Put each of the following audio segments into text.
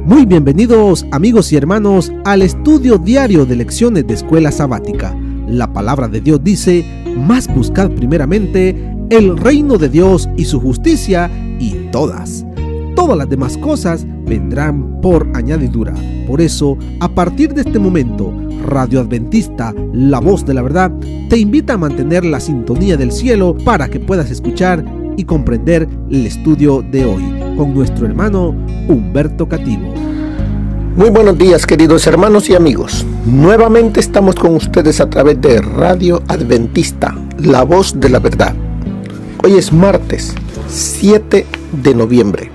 Muy bienvenidos amigos y hermanos al estudio diario de lecciones de Escuela Sabática. La palabra de Dios dice: mas buscad primeramente el reino de Dios y su justicia, y todas las demás cosas vendrán por añadidura. Por eso, a partir de este momento, Radio Adventista, la voz de la verdad, te invita a mantener la sintonía del cielo para que puedas escuchar y comprender el estudio de hoy con nuestro hermano Humberto Cativo. Muy buenos días, queridos hermanos y amigos. Nuevamente estamos con ustedes a través de Radio Adventista, la voz de la verdad. Hoy es martes 7 de noviembre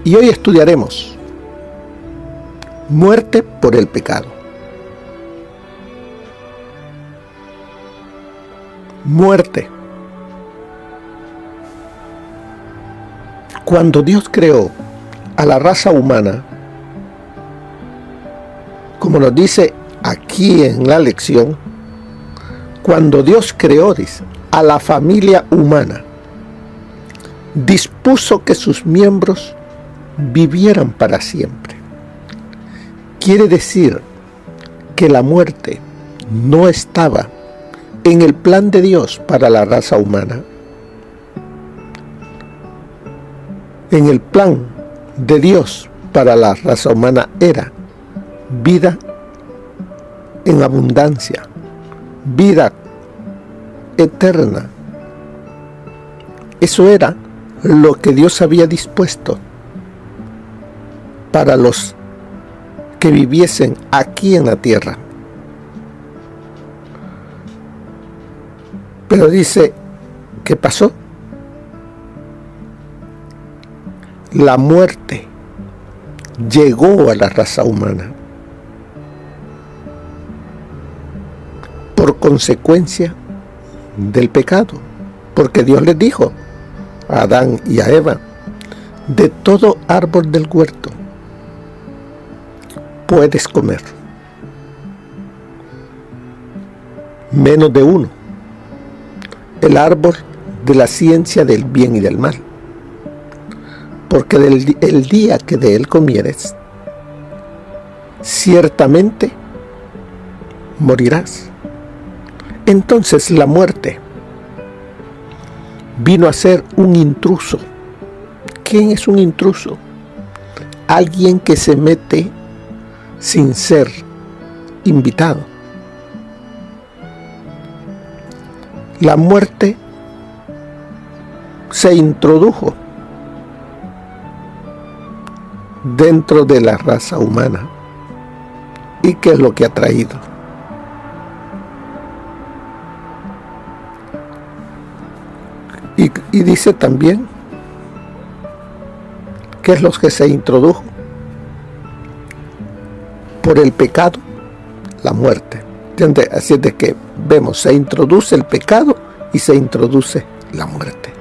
y hoy estudiaremos muerte por el pecado. Muerte. Cuando Dios creó a la raza humana, como nos dice aquí en la lección, cuando Dios creó, dice, a la familia humana, dispuso que sus miembros vivieran para siempre. Quiere decir que la muerte no estaba en el plan de Dios para la raza humana. En el plan de Dios para la raza humana era vida en abundancia, vida eterna. Eso era lo que Dios había dispuesto para los que viviesen aquí en la tierra. Pero dice, ¿qué pasó? La muerte llegó a la raza humana por consecuencia del pecado, porque Dios les dijo a Adán y a Eva: de todo árbol del huerto puedes comer, menos de uno, el árbol de la ciencia del bien y del mal, porque el día que de él comieres, ciertamente morirás. Entonces la muerte vino a ser un intruso. ¿Quién es un intruso? Alguien que se mete sin ser invitado. La muerte se introdujo dentro de la raza humana. ¿Y qué es lo que ha traído? Y dice también, ¿qué es lo que se introdujo? Por el pecado, la muerte. ¿Entiendes? Así es de que vemos, se introduce el pecado y se introduce la muerte.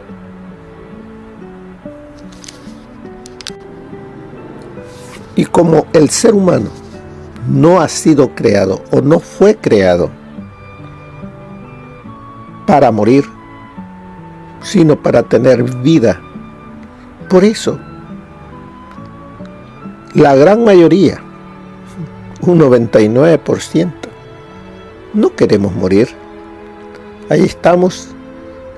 Y como el ser humano no ha sido creado o no fue creado para morir, sino para tener vida, por eso la gran mayoría, un 99%, no queremos morir. Ahí estamos,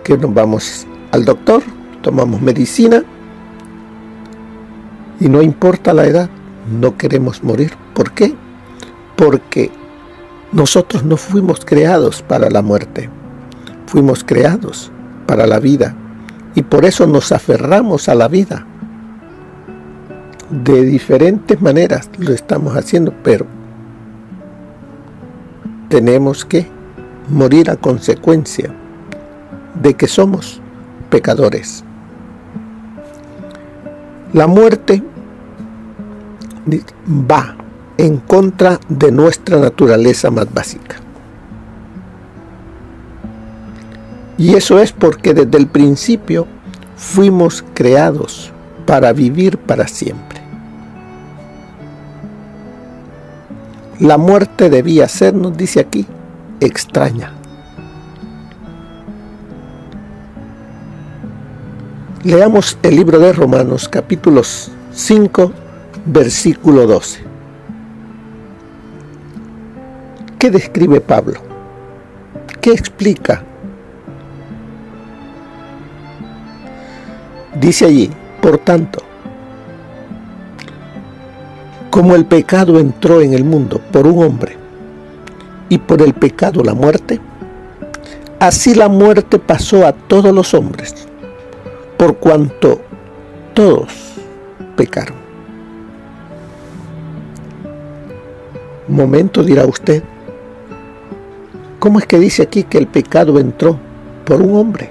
que nos vamos al doctor, tomamos medicina y no importa la edad, no queremos morir. ¿Por qué? Porque nosotros no fuimos creados para la muerte, fuimos creados para la vida, y por eso nos aferramos a la vida. De diferentes maneras lo estamos haciendo, pero tenemos que morir a consecuencia de que somos pecadores. La muerte va en contra de nuestra naturaleza más básica. Y eso es porque desde el principio fuimos creados para vivir para siempre. La muerte debía ser, nos dice aquí, extraña. Leamos el libro de Romanos, capítulos 5, versículo 12. ¿Qué describe Pablo? ¿Qué explica? Dice allí, por tanto, como el pecado entró en el mundo por un hombre, y por el pecado la muerte, así la muerte pasó a todos los hombres, por cuanto todos pecaron. Un momento, dirá usted, ¿cómo es que dice aquí que el pecado entró por un hombre?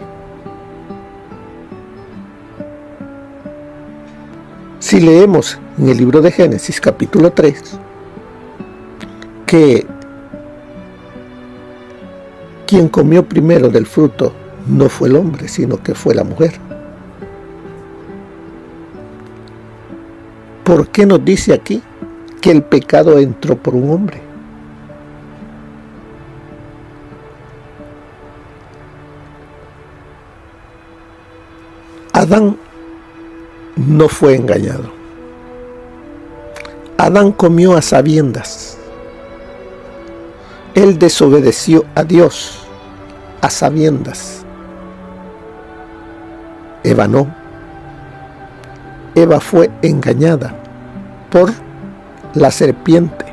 Si leemos en el libro de Génesis, capítulo 3, que quien comió primero del fruto no fue el hombre, sino que fue la mujer. ¿Por qué nos dice aquí que el pecado entró por un hombre? Adán no fue engañado. Adán comió a sabiendas. Él desobedeció a Dios a sabiendas. Eva no. Eva fue engañada por la serpiente,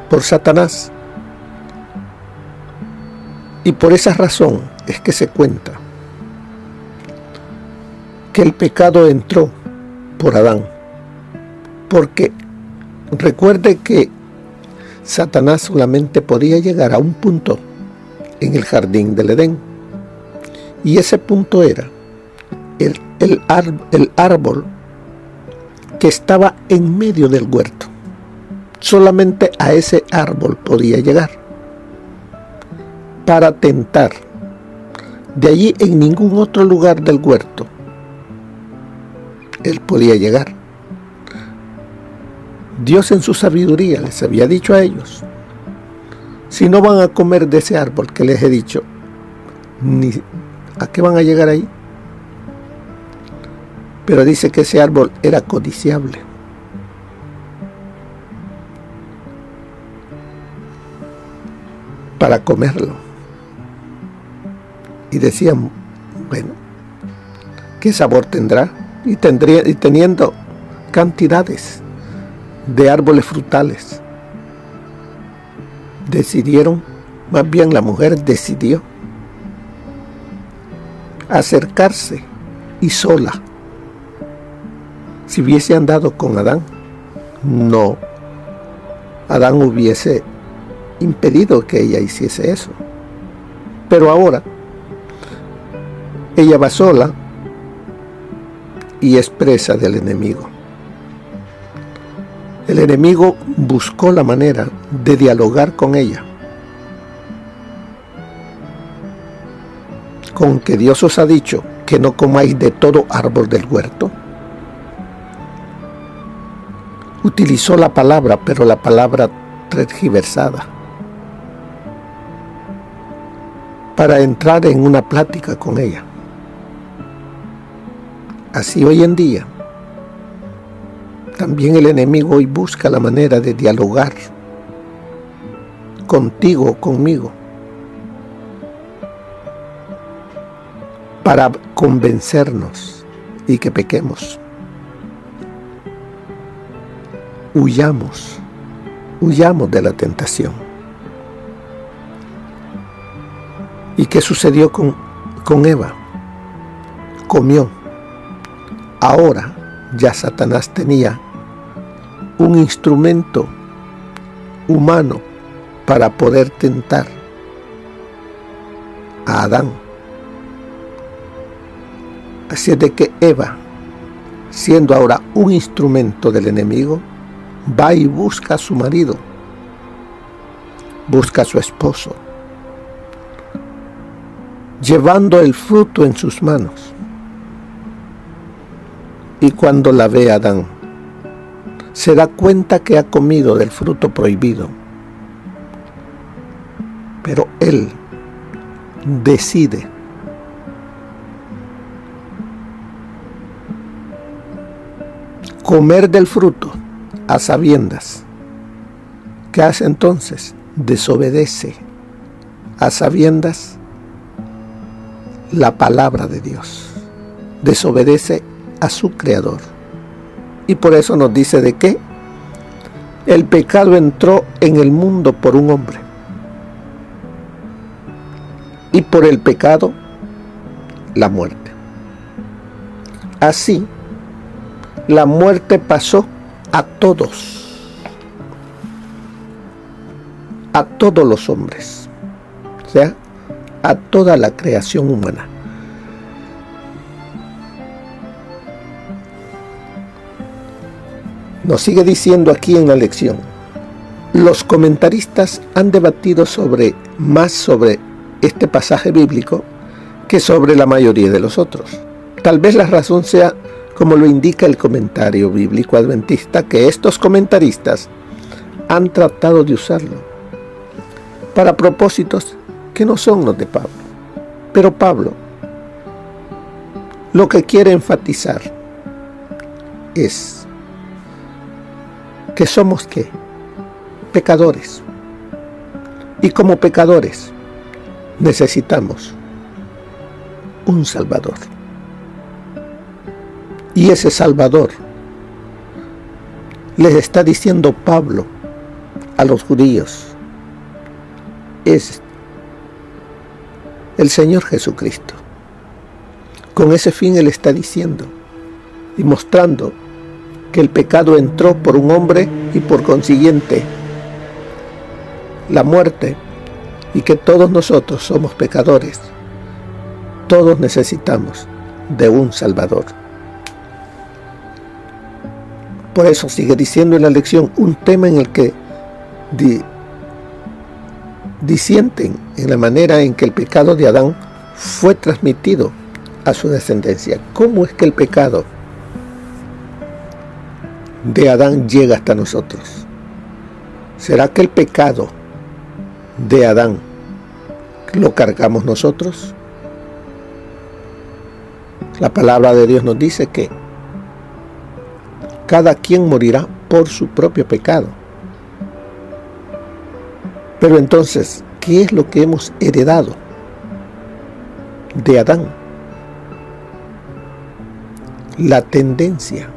por Satanás. Y por esa razón es que se cuenta que el pecado entró por Adán, porque recuerde que Satanás solamente podía llegar a un punto en el jardín del Edén, y ese punto era el árbol que estaba en medio del huerto. Solamente a ese árbol podía llegar para tentar. De allí en ningún otro lugar del huerto él podía llegar. Dios en su sabiduría les había dicho a ellos, si no van a comer de ese árbol que les he dicho, ni ¿a qué van a llegar ahí? Pero dice que ese árbol era codiciable. Para comerlo. Y decían, bueno, ¿qué sabor tendrá? Y teniendo cantidades de árboles frutales, decidieron, más bien la mujer decidió acercarse y sola. Si hubiese andado con Adán, no, Adán hubiese impedido que ella hiciese eso. Pero ahora ella va sola y es presa del enemigo. El enemigo buscó la manera de dialogar con ella. Con que Dios os ha dicho que no comáis de todo árbol del huerto. Utilizó la palabra, pero la palabra tergiversada, para entrar en una plática con ella. Así hoy en día, también el enemigo hoy busca la manera de dialogar contigo o conmigo para convencernos y que pequemos. Huyamos de la tentación. ¿Y qué sucedió con Eva? Comió. Ahora ya Satanás tenía un instrumento humano para poder tentar a Adán. Así es de que Eva, siendo ahora un instrumento del enemigo, va y busca a su marido, busca a su esposo, llevando el fruto en sus manos. Y cuando la ve Adán, se da cuenta que ha comido del fruto prohibido. Pero él decide comer del fruto a sabiendas. ¿Qué hace entonces? Desobedece a sabiendas la palabra de Dios. Desobedece a su Creador. Y por eso nos dice de qué. El pecado entró en el mundo por un hombre. Y por el pecado, la muerte. Así, la muerte pasó a todos los hombres, o sea, a toda la creación humana. Nos sigue diciendo aquí en la lección, los comentaristas han debatido más sobre este pasaje bíblico que sobre la mayoría de los otros. Tal vez la razón sea, como lo indica el comentario bíblico adventista, que estos comentaristas han tratado de usarlo para propósitos que no son los de Pablo. Pero Pablo lo que quiere enfatizar es que somos ¿qué? Pecadores. Y como pecadores necesitamos un Salvador. Y ese Salvador, les está diciendo Pablo a los judíos, es el Señor Jesucristo. Con ese fin Él está diciendo y mostrando que el pecado entró por un hombre y por consiguiente la muerte, y que todos nosotros somos pecadores. Todos necesitamos de un Salvador. Por eso sigue diciendo en la lección un tema en el que disienten en la manera en que el pecado de Adán fue transmitido a su descendencia. ¿Cómo es que el pecado de Adán llega hasta nosotros? ¿Será que el pecado de Adán lo cargamos nosotros? La palabra de Dios nos dice que cada quien morirá por su propio pecado. Pero entonces, ¿qué es lo que hemos heredado de Adán? La tendencia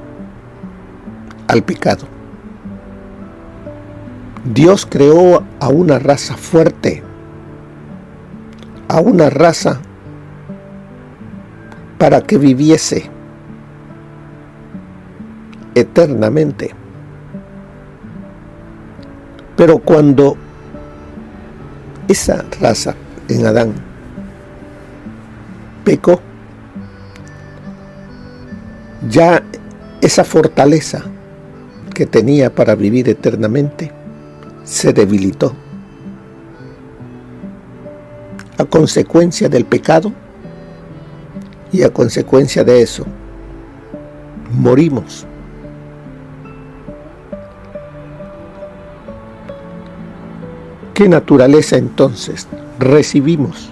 al pecado. Dios creó a una raza fuerte, a una raza para que viviese eternamente. Pero cuando esa raza en Adán pecó, ya esa fortaleza que tenía para vivir eternamente se debilitó. A consecuencia del pecado y a consecuencia de eso, morimos. ¿Qué naturaleza entonces recibimos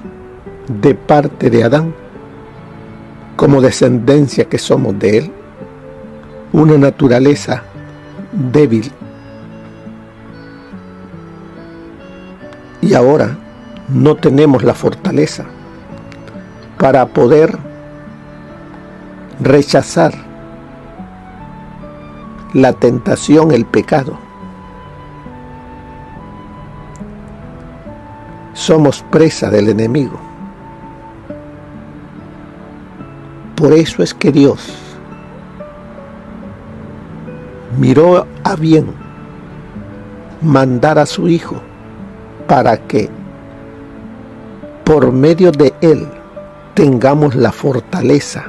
de parte de Adán como descendencia que somos de él? Una naturaleza débil. Y ahora no tenemos la fortaleza para poder rechazar la tentación, el pecado. Somos presa del enemigo. Por eso es que Dios miró a bien mandar a su Hijo para que por medio de Él tengamos la fortaleza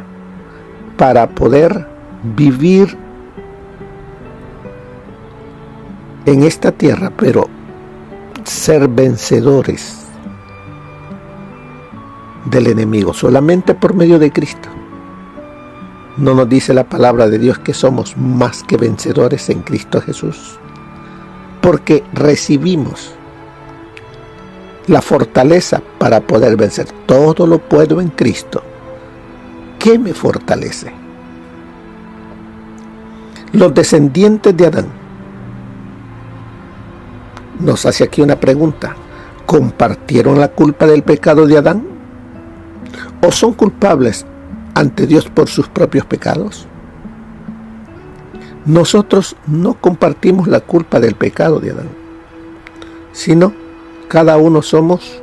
para poder vivir en esta tierra, pero ser vencedores del enemigo, solamente por medio de Cristo. ¿No nos dice la palabra de Dios que somos más que vencedores en Cristo Jesús? Porque recibimos la fortaleza para poder vencer. Todo lo puedo en Cristo, que me fortalece. Los descendientes de Adán nos hace aquí una pregunta. ¿Compartieron la culpa del pecado de Adán? ¿O son culpables ante Dios por sus propios pecados? Nosotros no compartimos la culpa del pecado de Adán, sino cada uno somos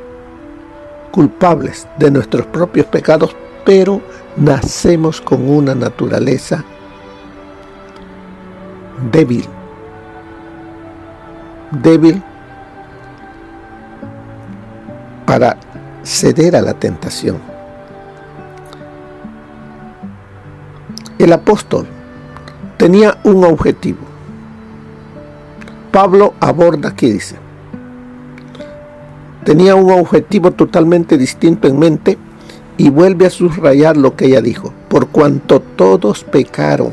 culpables de nuestros propios pecados, pero nacemos con una naturaleza débil para ceder a la tentación. El apóstol tenía un objetivo. Pablo aborda aquí, dice, tenía un objetivo totalmente distinto en mente y vuelve a subrayar lo que ella dijo: por cuanto todos pecaron.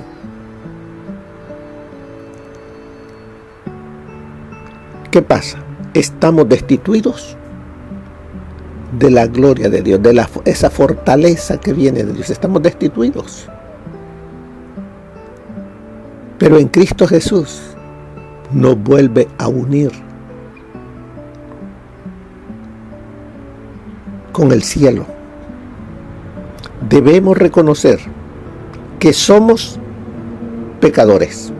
¿Qué pasa? Estamos destituidos de la gloria de Dios, de esa fortaleza que viene de Dios. Estamos destituidos. Pero en Cristo Jesús nos vuelve a unir con el cielo. Debemos reconocer que somos pecadores,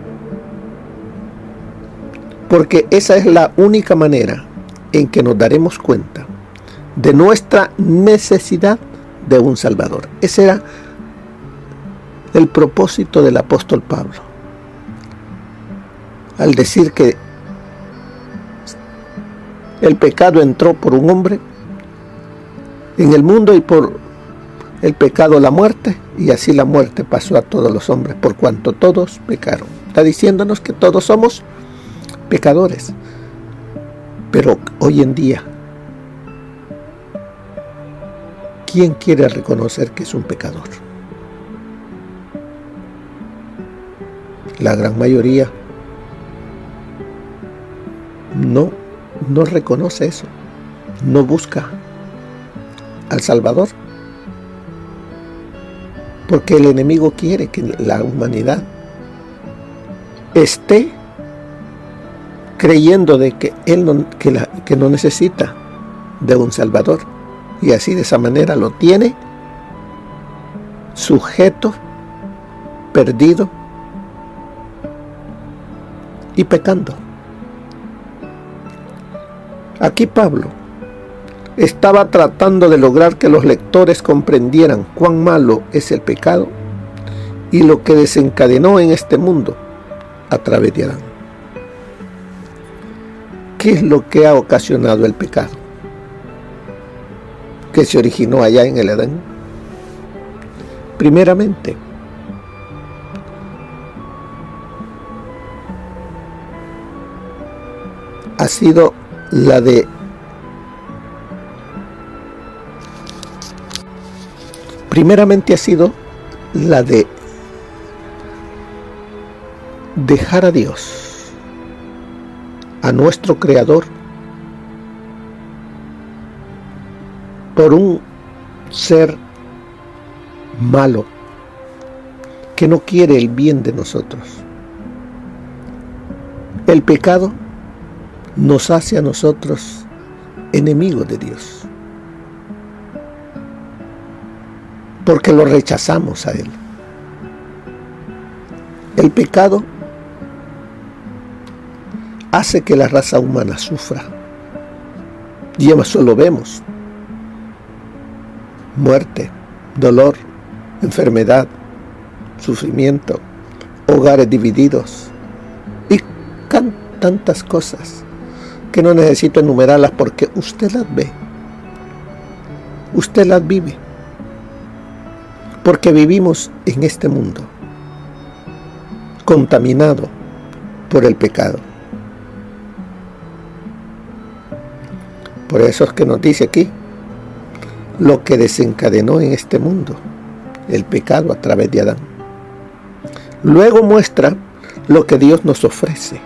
porque esa es la única manera en que nos daremos cuenta de nuestra necesidad de un Salvador. Ese era el propósito del apóstol Pablo, al decir que el pecado entró por un hombre en el mundo y por el pecado la muerte, y así la muerte pasó a todos los hombres, por cuanto todos pecaron. Está diciéndonos que todos somos pecadores. Pero hoy en día, ¿quién quiere reconocer que es un pecador? La gran mayoría no reconoce eso, no busca al Salvador, porque el enemigo quiere que la humanidad esté creyendo de que que no necesita de un Salvador, y así de esa manera lo tiene sujeto, perdido y pecando. Aquí Pablo estaba tratando de lograr que los lectores comprendieran cuán malo es el pecado y lo que desencadenó en este mundo a través de Adán. ¿Qué es lo que ha ocasionado el pecado que se originó allá en el Edén? Primeramente, ha sido la de dejar a Dios, a nuestro Creador, por un ser malo que no quiere el bien de nosotros. El pecado nos hace a nosotros enemigos de Dios, porque lo rechazamos a Él. El pecado hace que la raza humana sufra, y eso lo vemos: muerte, dolor, enfermedad, sufrimiento, hogares divididos y tantas cosas que no necesito enumerarlas, porque usted las ve, usted las vive, porque vivimos en este mundo contaminado por el pecado. Por eso es que nos dice aquí lo que desencadenó en este mundo el pecado a través de Adán. Luego muestra lo que Dios nos ofrece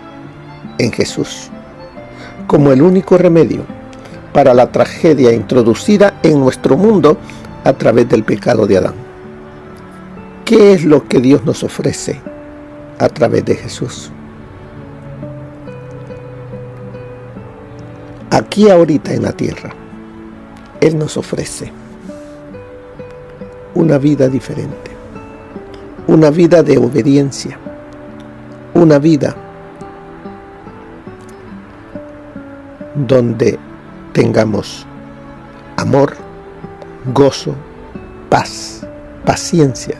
en Jesús como el único remedio para la tragedia introducida en nuestro mundo a través del pecado de Adán. ¿Qué es lo que Dios nos ofrece a través de Jesús? aquí ahorita en la tierra, Él nos ofrece una vida diferente, una vida de obediencia, una vida donde tengamos amor, gozo, paz, paciencia,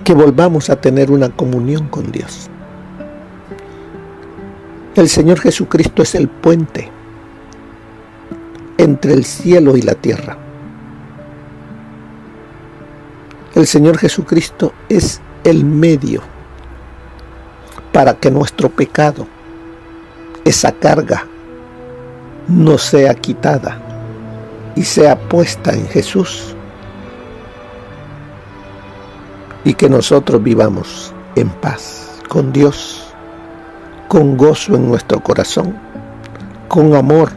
que volvamos a tener una comunión con Dios. El Señor Jesucristo es el puente entre el cielo y la tierra. El Señor Jesucristo es el medio para que nuestro pecado, esa carga, no sea quitada y sea puesta en Jesús, y que nosotros vivamos en paz con Dios, con gozo en nuestro corazón, con amor,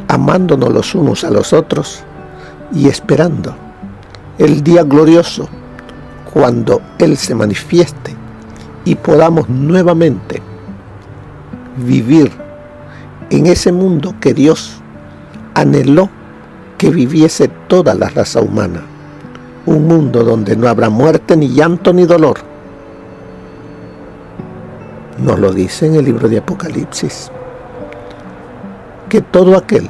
amándonos los unos a los otros y esperando el día glorioso cuando Él se manifieste y podamos nuevamente vivir en ese mundo que Dios anheló que viviese toda la raza humana. Un mundo donde no habrá muerte, ni llanto, ni dolor. Nos lo dice en el libro de Apocalipsis, que todo aquel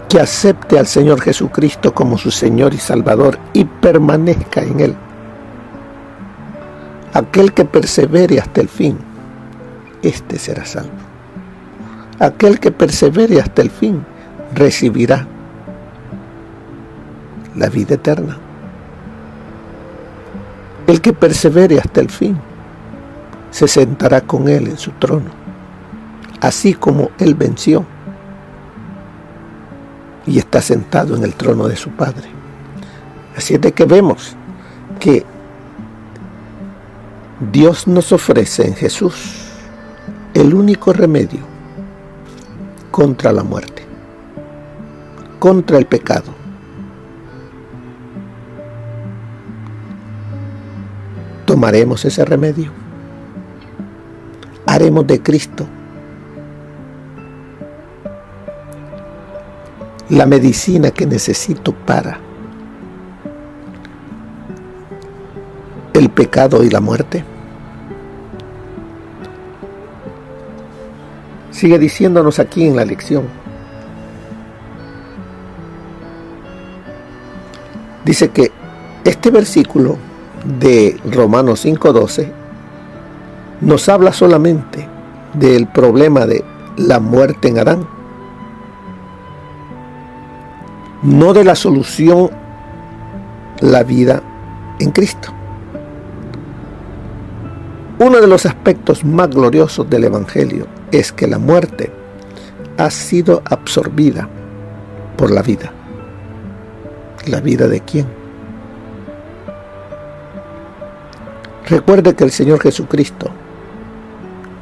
que acepte al Señor Jesucristo como su Señor y Salvador y permanezca en Él, aquel que persevere hasta el fin, este será salvo. Aquel que persevere hasta el fin recibirá la vida eterna. El que persevere hasta el fin se sentará con Él en su trono, así como Él venció y está sentado en el trono de su Padre. Así es de que vemos que Dios nos ofrece en Jesús el único remedio contra la muerte, contra el pecado. ¿Tomaremos ese remedio? ¿Haremos de Cristo la medicina que necesito para el pecado y la muerte? Sigue diciéndonos aquí en la lección. Dice que este versículo de Romanos 5:12 nos habla solamente del problema de la muerte en Adán, no de la solución, la vida en Cristo. Uno de los aspectos más gloriosos del Evangelio es que la muerte ha sido absorbida por la vida. ¿La vida de quién? Recuerde que el Señor Jesucristo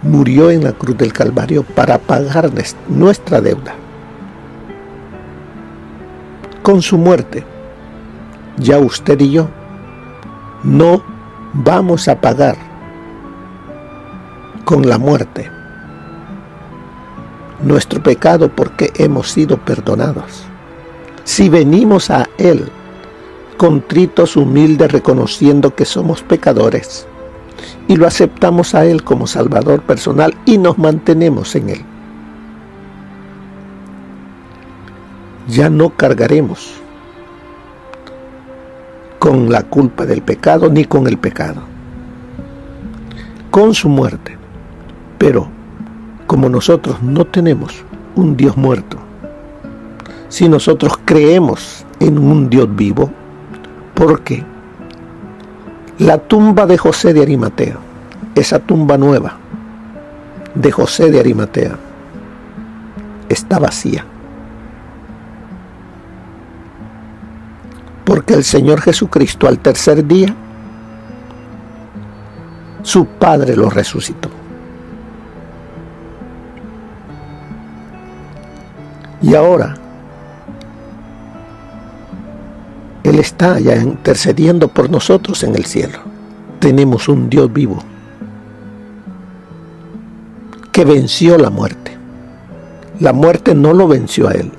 murió en la cruz del Calvario para pagar nuestra deuda. Con su muerte, ya usted y yo no vamos a pagar con la muerte nuestro pecado, porque hemos sido perdonados. Si venimos a Él contritos, humildes, reconociendo que somos pecadores, y lo aceptamos a Él como Salvador personal y nos mantenemos en Él, ya no cargaremos con la culpa del pecado ni con el pecado, con su muerte. Pero como nosotros no tenemos un Dios muerto, si nosotros creemos en un Dios vivo, porque la tumba de José de Arimatea, esa tumba nueva de José de Arimatea, está vacía, porque el Señor Jesucristo al tercer día, su Padre lo resucitó. Y ahora Él está ya intercediendo por nosotros en el cielo. Tenemos un Dios vivo que venció la muerte. La muerte no lo venció a él,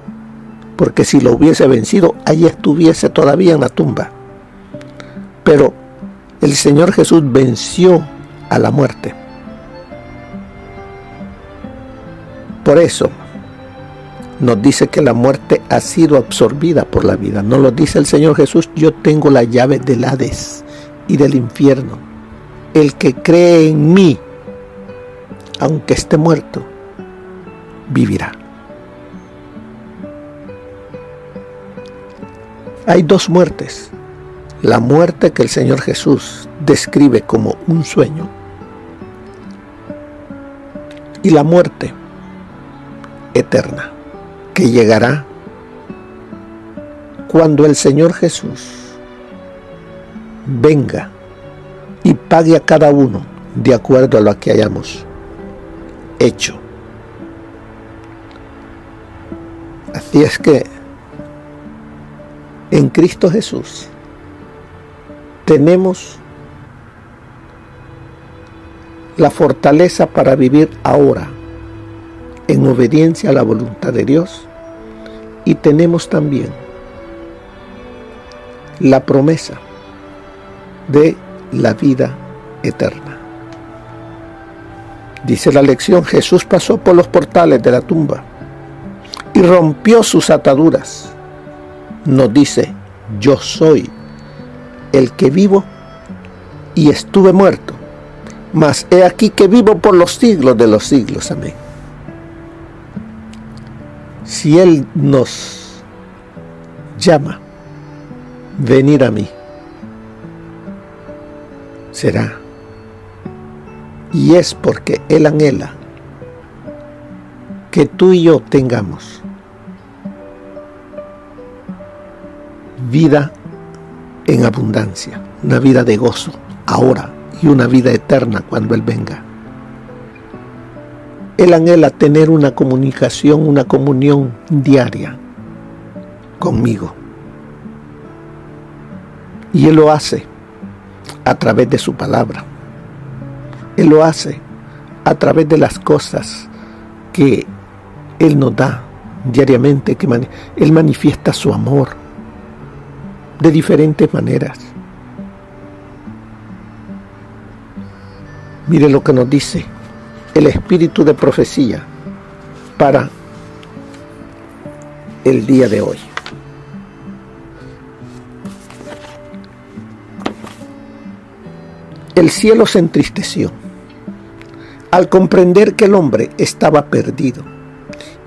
porque si lo hubiese vencido, allí estuviese todavía en la tumba. Pero el Señor Jesús venció a la muerte. Por eso nos dice que la muerte ha sido absorbida por la vida. Nos lo dice el Señor Jesús: yo tengo la llave del Hades y del infierno. El que cree en mí, aunque esté muerto, vivirá. Hay dos muertes. La muerte que el Señor Jesús describe como un sueño, y la muerte eterna, que llegará cuando el Señor Jesús venga y pague a cada uno de acuerdo a lo que hayamos hecho. Así es que en Cristo Jesús tenemos la fortaleza para vivir ahora en obediencia a la voluntad de Dios, y tenemos también la promesa de la vida eterna. Dice la lección: Jesús pasó por los portales de la tumba y rompió sus ataduras. Nos dice: yo soy el que vivo y estuve muerto, mas he aquí que vivo por los siglos de los siglos. Amén. Si Él nos llama, venid a mí, será. Y es porque Él anhela que tú y yo tengamos vida en abundancia, una vida de gozo ahora y una vida eterna cuando Él venga. Él anhela tener una comunicación, una comunión diaria conmigo. Y Él lo hace a través de su palabra. Él lo hace a través de las cosas que Él nos da diariamente, que Él manifiesta su amor de diferentes maneras. Mire lo que nos dice el espíritu de profecía para el día de hoy. El cielo se entristeció al comprender que el hombre estaba perdido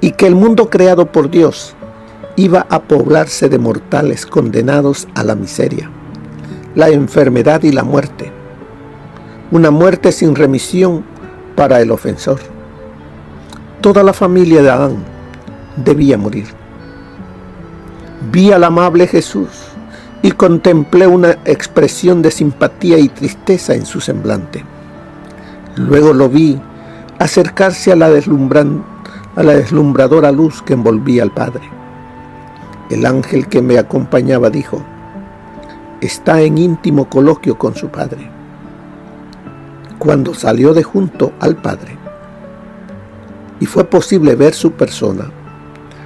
y que el mundo creado por Dios iba a poblarse de mortales condenados a la miseria, la enfermedad y la muerte. Una muerte sin remisión para el ofensor. Toda la familia de Adán debía morir. Vi al amable Jesús y contemplé una expresión de simpatía y tristeza en su semblante. Luego lo vi acercarse a la deslumbradora luz que envolvía al Padre. El ángel que me acompañaba dijo: está en íntimo coloquio con su Padre. Cuando salió de junto al Padre y fue posible ver su persona,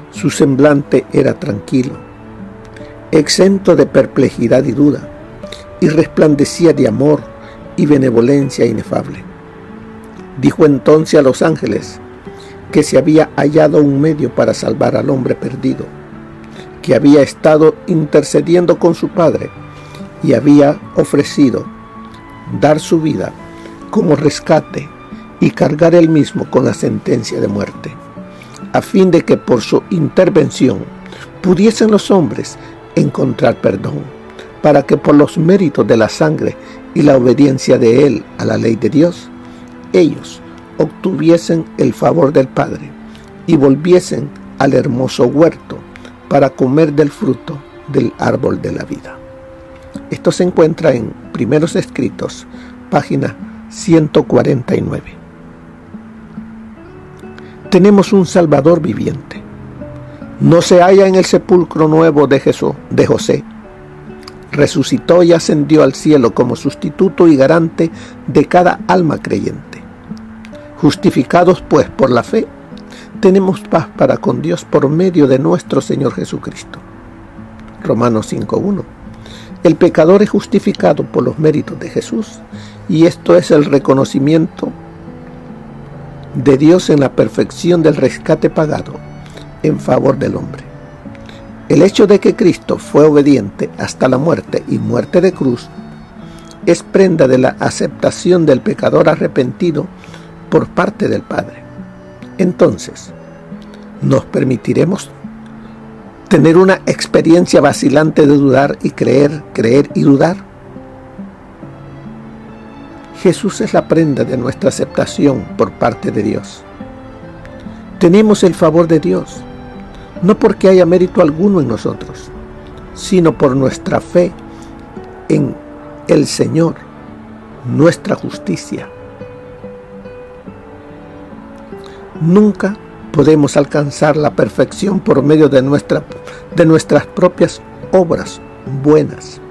su semblante era tranquilo, exento de perplejidad y duda, y resplandecía de amor y benevolencia inefable. Dijo entonces a los ángeles que se había hallado un medio para salvar al hombre perdido, que había estado intercediendo con su Padre y había ofrecido dar su vida como rescate y cargar él mismo con la sentencia de muerte, a fin de que por su intervención pudiesen los hombres encontrar perdón, para que por los méritos de la sangre y la obediencia de él a la ley de Dios, ellos obtuviesen el favor del Padre y volviesen al hermoso huerto para comer del fruto del árbol de la vida. Esto se encuentra en Primeros Escritos, página 149. Tenemos un Salvador viviente. No se halla en el sepulcro nuevo de José. Resucitó y ascendió al cielo como sustituto y garante de cada alma creyente. Justificados pues por la fe, tenemos paz para con Dios por medio de nuestro Señor Jesucristo. Romanos 5:1. El pecador es justificado por los méritos de Jesús, y esto es el reconocimiento de Dios en la perfección del rescate pagado en favor del hombre. El hecho de que Cristo fue obediente hasta la muerte y muerte de cruz es prenda de la aceptación del pecador arrepentido por parte del Padre. Entonces, ¿nos permitiremos tener una experiencia vacilante de dudar y creer, creer y dudar? Jesús es la prenda de nuestra aceptación por parte de Dios. Tenemos el favor de Dios, no porque haya mérito alguno en nosotros, sino por nuestra fe en el Señor, nuestra justicia. Nunca podemos alcanzar la perfección por medio de nuestras propias obras buenas.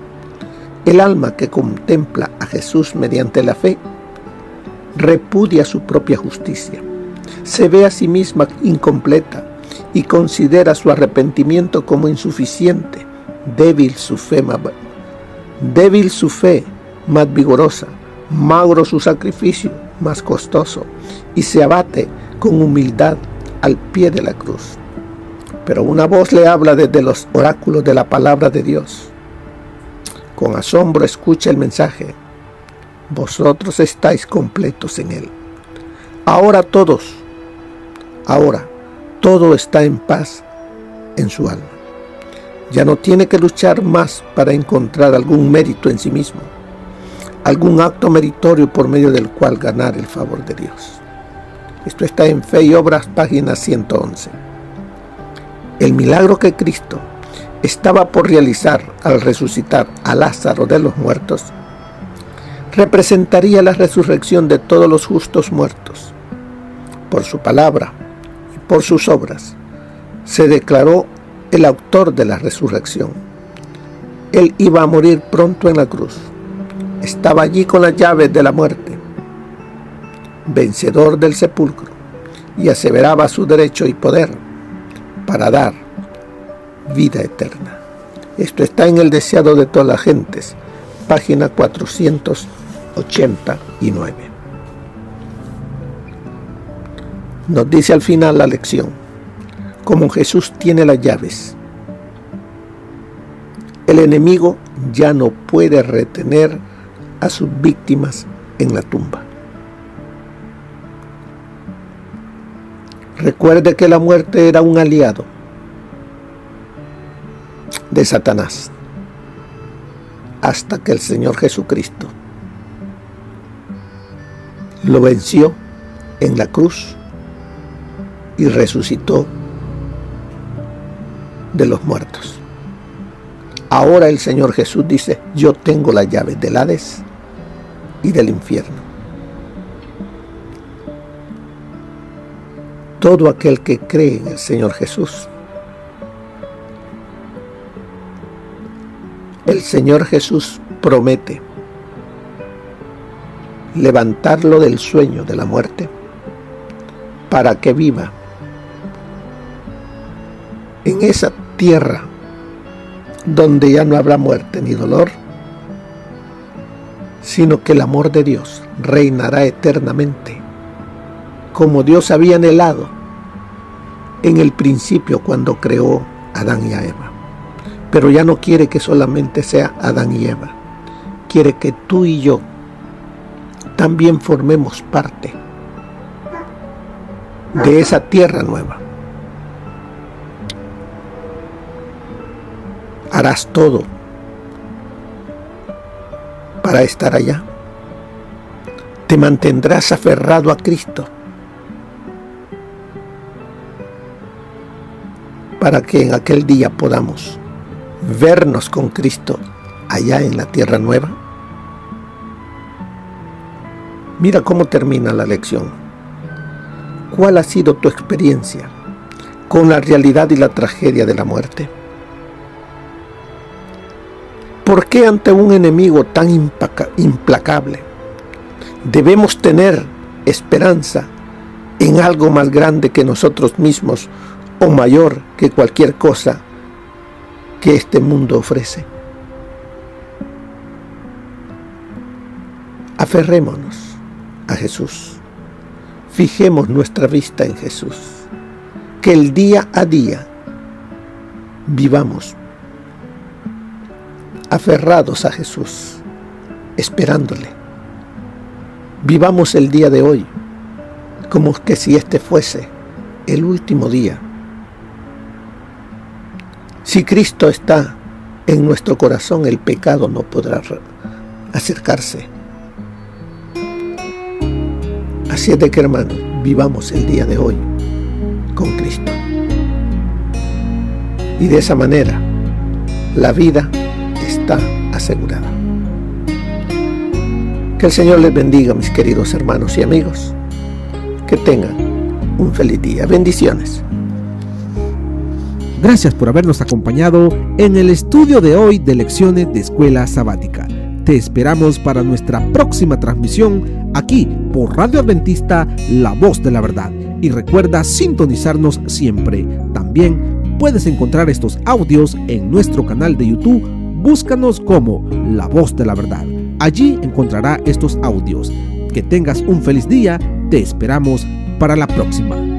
El alma que contempla a Jesús mediante la fe repudia su propia justicia, se ve a sí misma incompleta y considera su arrepentimiento como insuficiente. Débil su fe más vigorosa, magro su sacrificio más costoso, y se abate con humildad al pie de la cruz. Pero una voz le habla desde los oráculos de la palabra de Dios. Con asombro escucha el mensaje: vosotros estáis completos en Él. Ahora todo está en paz en su alma. Ya no tiene que luchar más para encontrar algún mérito en sí mismo, algún acto meritorio por medio del cual ganar el favor de Dios. Esto está en Fe y Obras, página 111. El milagro que Cristo estaba por realizar al resucitar a Lázaro de los muertos representaría la resurrección de todos los justos muertos. Por su palabra y por sus obras se declaró el autor de la resurrección. Él iba a morir pronto en la cruz. Estaba allí con las llaves de la muerte, vencedor del sepulcro, y aseveraba su derecho y poder para dar vida eterna. Esto está en El deseado de todas las gentes, página 489. Nos dice al final la lección: como Jesús tiene las llaves, el enemigo ya no puede retener a sus víctimas en la tumba. Recuerde que la muerte era un aliado de Satanás, hasta que el Señor Jesucristo lo venció en la cruz y resucitó de los muertos. Ahora el Señor Jesús dice: yo tengo las llaves del Hades y del infierno. Todo aquel que cree en el Señor Jesús, el Señor Jesús promete levantarlo del sueño de la muerte para que viva en esa tierra donde ya no habrá muerte ni dolor, sino que el amor de Dios reinará eternamente, como Dios había anhelado en el principio cuando creó a Adán y a Eva. Pero ya no quiere que solamente sea Adán y Eva, quiere que tú y yo también formemos parte de esa tierra nueva. Harás todo para estar allá. Te mantendrás aferrado a Cristo para que en aquel día podamos vernos con Cristo allá en la tierra nueva. Mira cómo termina la lección. ¿Cuál ha sido tu experiencia con la realidad y la tragedia de la muerte? ¿Por qué ante un enemigo tan implacable debemos tener esperanza en algo más grande que nosotros mismos o mayor que cualquier cosa que este mundo ofrece. Aferrémonos a Jesús. Fijemos nuestra vista en Jesús. Que el día a día vivamos aferrados a Jesús, esperándole. Vivamos el día de hoy como que si este fuese el último día. Si Cristo está en nuestro corazón, el pecado no podrá acercarse. Así es de que, hermanos, vivamos el día de hoy con Cristo. Y de esa manera, la vida está asegurada. Que el Señor les bendiga, mis queridos hermanos y amigos. Que tengan un feliz día. Bendiciones. Gracias por habernos acompañado en el estudio de hoy de lecciones de Escuela Sabática. Te esperamos para nuestra próxima transmisión aquí por Radio Adventista, La Voz de la Verdad. Y recuerda sintonizarnos siempre. También puedes encontrar estos audios en nuestro canal de YouTube. Búscanos como La Voz de la Verdad. Allí encontrará estos audios. Que tengas un feliz día. Te esperamos para la próxima.